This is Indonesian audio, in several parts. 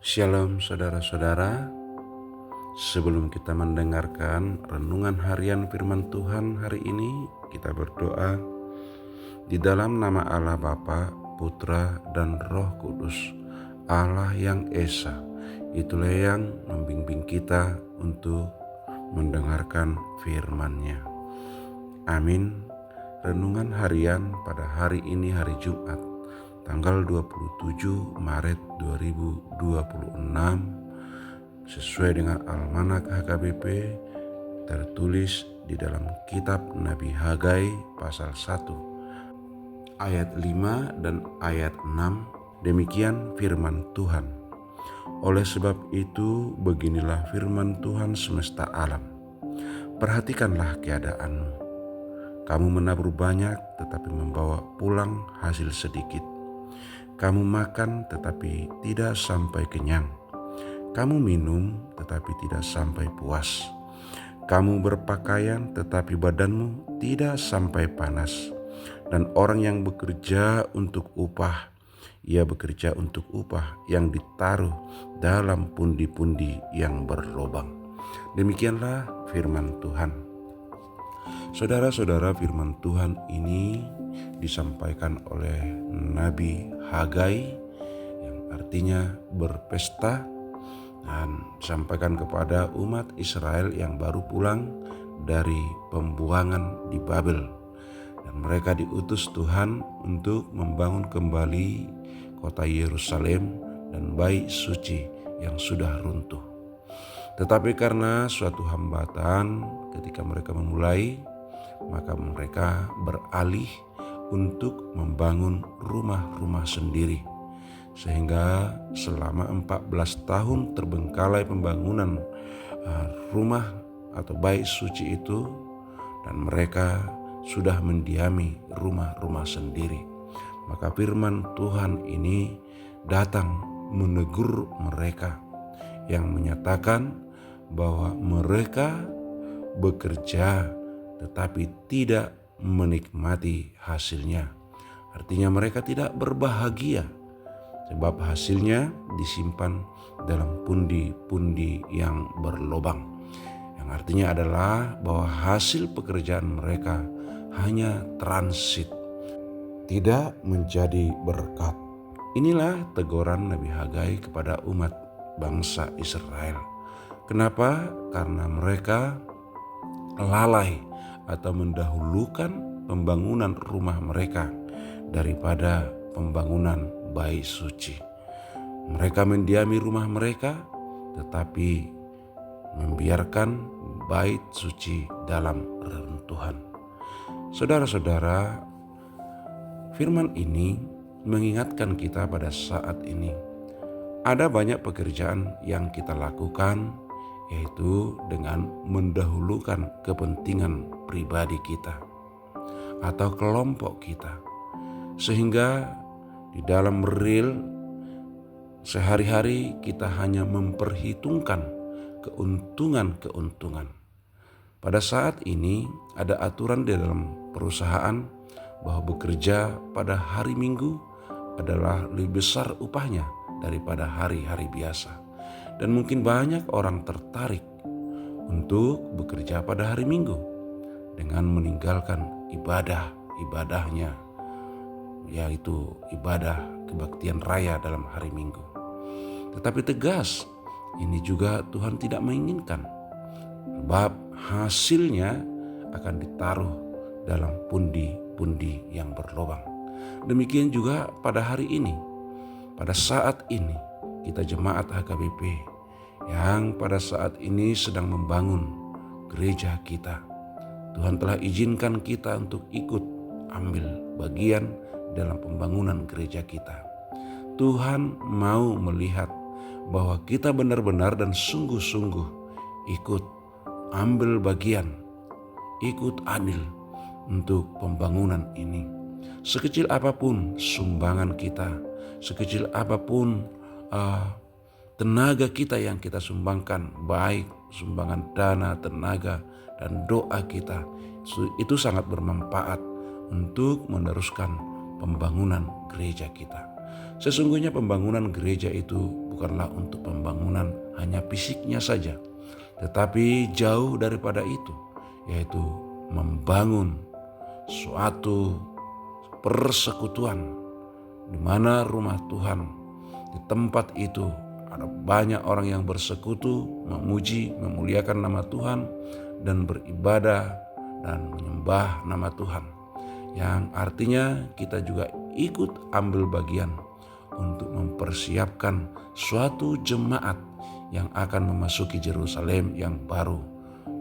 Shalom saudara-saudara, sebelum kita mendengarkan renungan harian firman Tuhan hari ini, kita berdoa di dalam nama Allah Bapa, Putra, dan Roh Kudus, Allah yang Esa. Itulah yang membimbing kita untuk mendengarkan firman-Nya. Amin. Renungan harian pada hari ini, hari Jumat, tanggal 27 Maret 2026, sesuai dengan Almanak HKBP, tertulis di dalam kitab Nabi Hagai pasal 1 ayat 5 dan ayat 6. Demikian firman Tuhan. Oleh sebab itu, beginilah firman Tuhan semesta alam. Perhatikanlah keadaanmu. Kamu menabur banyak tetapi membawa pulang hasil sedikit. Kamu makan tetapi tidak sampai kenyang. Kamu minum tetapi tidak sampai puas. Kamu berpakaian tetapi badanmu tidak sampai panas. Dan orang yang bekerja untuk upah, ia bekerja untuk upah yang ditaruh dalam pundi-pundi yang berlobang. Demikianlah firman Tuhan. Saudara-saudara, firman Tuhan ini disampaikan oleh Nabi Hagai, yang artinya berpesta, dan disampaikan kepada umat Israel yang baru pulang dari pembuangan di Babel. Dan mereka diutus Tuhan untuk membangun kembali kota Yerusalem dan bait suci yang sudah runtuh. Tetapi karena suatu hambatan ketika mereka memulai, maka mereka beralih untuk membangun rumah-rumah sendiri. Sehingga selama 14 tahun terbengkalai pembangunan rumah atau bait suci itu, dan mereka sudah mendiami rumah-rumah sendiri. Maka firman Tuhan ini datang menegur mereka, yang menyatakan bahwa mereka bekerja tetapi tidak menikmati hasilnya. Artinya mereka tidak berbahagia sebab hasilnya disimpan dalam pundi-pundi yang berlobang. Yang artinya adalah bahwa hasil pekerjaan mereka hanya transit, tidak menjadi berkat. Inilah teguran Nabi Hagai kepada umat bangsa Israel. Kenapa? Karena mereka lalai atau mendahulukan pembangunan rumah mereka daripada pembangunan bait suci. Mereka mendiami rumah mereka tetapi membiarkan bait suci dalam reruntuhan. Saudara-saudara, firman ini mengingatkan kita pada saat ini. Ada banyak pekerjaan yang kita lakukan, yaitu dengan mendahulukan kepentingan pribadi kita atau kelompok kita, sehingga di dalam real sehari-hari kita hanya memperhitungkan keuntungan. Pada saat ini ada aturan di dalam perusahaan bahwa bekerja pada hari Minggu adalah lebih besar upahnya daripada hari-hari biasa. Dan mungkin banyak orang tertarik untuk bekerja pada hari Minggu dengan meninggalkan ibadahnya, yaitu ibadah kebaktian raya dalam hari Minggu. Tetapi tegas, ini juga Tuhan tidak menginginkan, sebab hasilnya akan ditaruh dalam pundi-pundi yang berlobang. Demikian juga pada hari ini, pada saat ini, kita jemaat HKBP yang pada saat ini sedang membangun gereja kita. Tuhan telah izinkan kita untuk ikut ambil bagian dalam pembangunan gereja kita. Tuhan mau melihat bahwa kita benar-benar dan sungguh-sungguh ikut ambil bagian, ikut andil untuk pembangunan ini. Sekecil apapun sumbangan kita, sekecil apapun tenaga kita yang kita sumbangkan, baik sumbangan dana, tenaga, dan doa kita, itu sangat bermanfaat untuk meneruskan pembangunan gereja kita. Sesungguhnya pembangunan gereja itu bukanlah untuk pembangunan hanya fisiknya saja, tetapi jauh daripada itu, yaitu membangun suatu persekutuan di mana rumah Tuhan, di tempat itu ada banyak orang yang bersekutu, memuji, memuliakan nama Tuhan, dan beribadah dan menyembah nama Tuhan. Yang artinya kita juga ikut ambil bagian untuk mempersiapkan suatu jemaat yang akan memasuki Yerusalem yang baru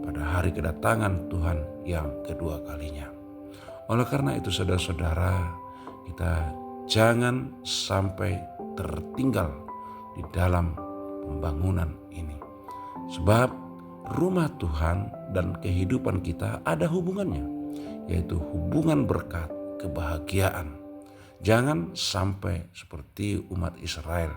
pada hari kedatangan Tuhan yang kedua kalinya. Oleh karena itu saudara-saudara, kita jangan sampai tertinggal di dalam pembangunan ini. Sebab rumah Tuhan dan kehidupan kita ada hubungannya, yaitu hubungan berkat, kebahagiaan. Jangan sampai seperti umat Israel.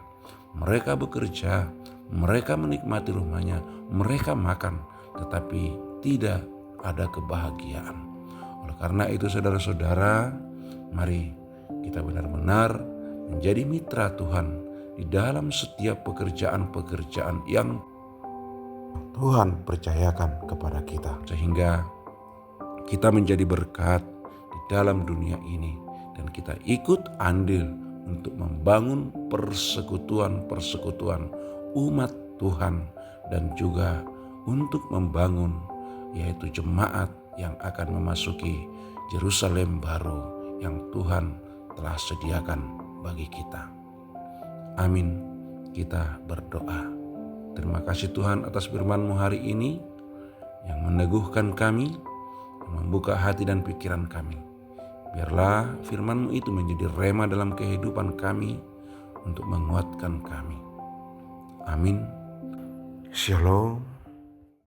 Mereka bekerja, mereka menikmati rumahnya, mereka makan, tetapi tidak ada kebahagiaan. Oleh karena itu saudara-saudara, mari kita benar-benar menjadi mitra Tuhan di dalam setiap pekerjaan-pekerjaan yang Tuhan percayakan kepada kita, sehingga kita menjadi berkat di dalam dunia ini, dan kita ikut andil untuk membangun persekutuan-persekutuan umat Tuhan, dan juga untuk membangun yaitu jemaat yang akan memasuki Yerusalem baru yang Tuhan telah sediakan bagi kita. Amin. Kita berdoa. Terima kasih Tuhan atas firman-Mu hari ini yang meneguhkan kami, yang membuka hati dan pikiran kami. Biarlah firman-Mu itu menjadi rema dalam kehidupan kami untuk menguatkan kami. Amin. Shalom.